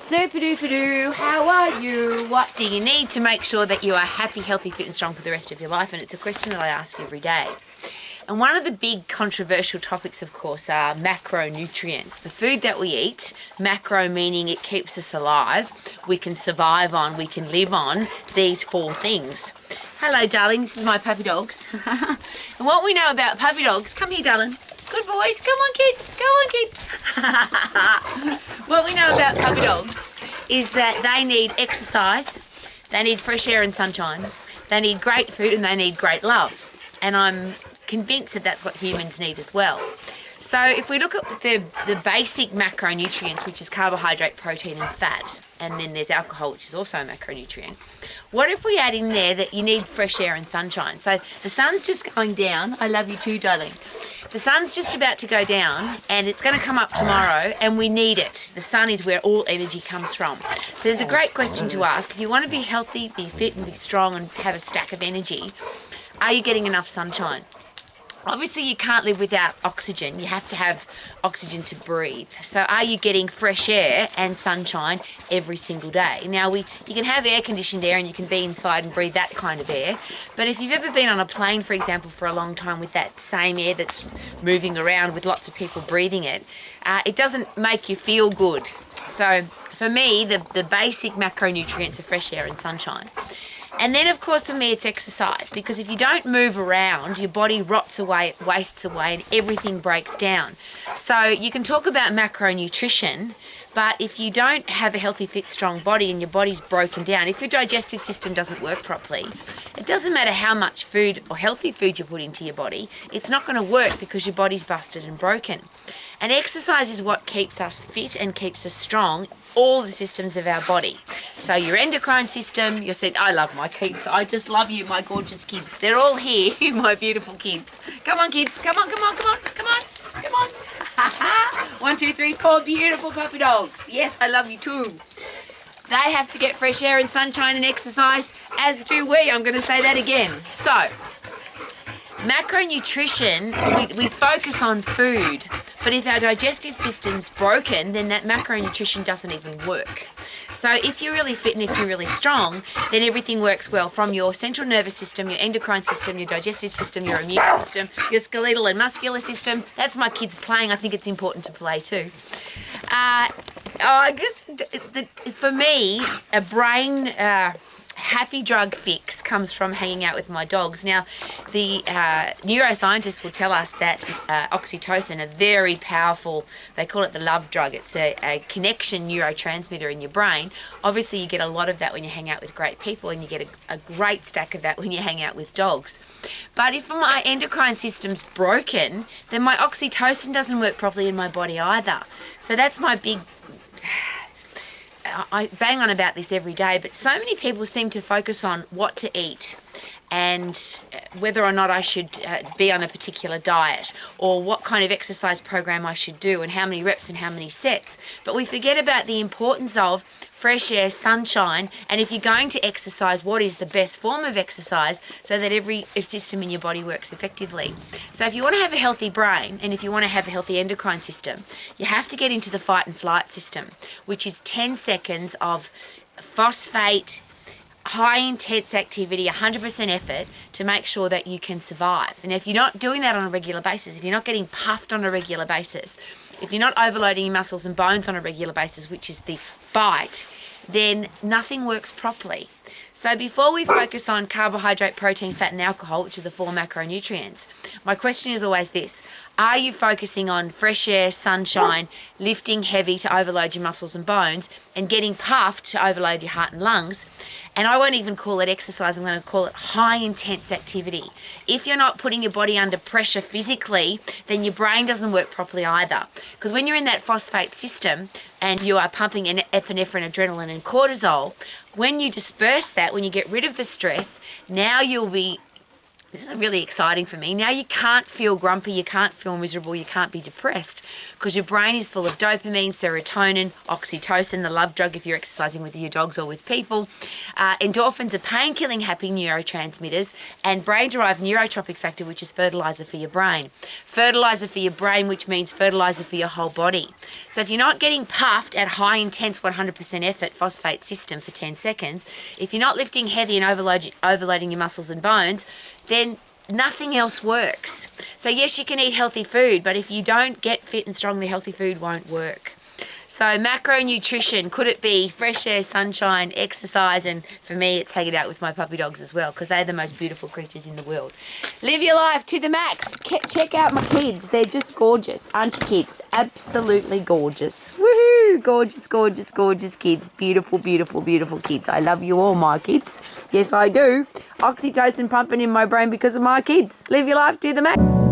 Super duper doo, how are you? What do you need to make sure that you are happy, healthy, fit and strong for the rest of your life? And it's a question that I ask every day. And one of the big controversial topics, of course, are macronutrients. The food that we eat, macro meaning it keeps us alive, we can survive on, we can live on these four things. Hello, darling, this is my puppy dogs. And what we know about puppy dogs, come here, darling. Good boys, come on kids, come on kids. What we know about puppy dogs is that they need exercise, they need fresh air and sunshine, they need great food and they need great love. And I'm convinced that that's what humans need as well. So if we look at the basic macronutrients, which is carbohydrate, protein and fat, and then there's alcohol, which is also a macronutrient, what if we add in there that you need fresh air and sunshine? So the sun's just going down. I love you too, darling. The sun's just about to go down and it's going to come up tomorrow and we need it. The sun is where all energy comes from. So there's a great question to ask. If you want to be healthy, be fit and be strong and have a stack of energy, are you getting enough sunshine? Obviously, you can't live without oxygen. You have to have oxygen to breathe. So are you getting fresh air and sunshine every single day? Now, you can have air-conditioned air and you can be inside and breathe that kind of air. But if you've ever been on a plane, for example, for a long time with that same air that's moving around with lots of people breathing it, it doesn't make you feel good. So for me, the basic macronutrients are fresh air and sunshine. And then, of course, for me, it's exercise. Because if you don't move around, your body rots away, it wastes away, and everything breaks down. So you can talk about macronutrition, but if you don't have a healthy, fit, strong body and your body's broken down, if your digestive system doesn't work properly, it doesn't matter how much food or healthy food you put into your body, it's not going to work because your body's busted and broken. And exercise is what keeps us fit and keeps us strong, all the systems of our body. So your endocrine system, you'll say, I love my kids. I just love you, my gorgeous kids. They're all here, my beautiful kids. Come on, kids. Come on, come on, come on, come on, come on. 1, 2, 3, 4 beautiful puppy dogs. Yes, I love you too. They have to get fresh air and sunshine and exercise, as do we. I'm going to say that again. So, macronutrition, we focus on food. But if our digestive system's broken, then that macronutrition doesn't even work. So if you're really fit and if you're really strong, then everything works well from your central nervous system, your endocrine system, your digestive system, your immune system, your skeletal and muscular system. That's my kids playing. I think it's important to play too. For me, a brain happy drug fix comes from hanging out with my dogs. Now, the neuroscientists will tell us that oxytocin, a very powerful, they call it the love drug, it's a connection neurotransmitter in your brain. Obviously, you get a lot of that when you hang out with great people and you get a great stack of that when you hang out with dogs. But if my endocrine system's broken, then my oxytocin doesn't work properly in my body either. So that's my big... I bang on about this every day, but so many people seem to focus on what to eat and whether or not I should be on a particular diet or what kind of exercise program I should do and how many reps and how many sets. But we forget about the importance of fresh air, sunshine, and if you're going to exercise, what is the best form of exercise so that every system in your body works effectively. So if you want to have a healthy brain and if you want to have a healthy endocrine system, you have to get into the fight and flight system, which is 10 seconds of phosphate, high intense activity, 100% effort to make sure that you can survive. And if you're not doing that on a regular basis, if you're not getting puffed on a regular basis, if you're not overloading your muscles and bones on a regular basis, which is the fight, then nothing works properly. So before we focus on carbohydrate, protein, fat and alcohol, which are the 4 macronutrients, my question is always this: are you focusing on fresh air, sunshine, lifting heavy to overload your muscles and bones, and getting puffed to overload your heart and lungs? And I won't even call it exercise, I'm going to call it high intense activity. If you're not putting your body under pressure physically, then your brain doesn't work properly either. Because when you're in that phosphate system and you are pumping epinephrine, adrenaline and cortisol, when you disperse that, when you get rid of the stress, now you'll be This is really exciting for me. Now you can't feel grumpy, you can't feel miserable, you can't be depressed because your brain is full of dopamine, serotonin, oxytocin, the love drug if you're exercising with your dogs or with people. Endorphins are pain-killing happy neurotransmitters, and brain-derived neurotropic factor, which is fertilizer for your brain. Fertilizer for your brain, which means fertilizer for your whole body. So if you're not getting puffed at high intense 100% effort phosphate system for 10 seconds, if you're not lifting heavy and overloading your muscles and bones, then nothing else works. So yes, you can eat healthy food, but if you don't get fit and strong, the healthy food won't work. So macronutrition, could it be fresh air, sunshine, exercise, and for me it's hanging out with my puppy dogs as well because they're the most beautiful creatures in the world. Live your life to the max. Check out my kids. They're just gorgeous, aren't you kids? Absolutely gorgeous. Woohoo! Gorgeous, gorgeous, gorgeous kids. Beautiful, beautiful, beautiful kids. I love you all, my kids. Yes, I do. Oxytocin pumping in my brain because of my kids. Live your life to the max.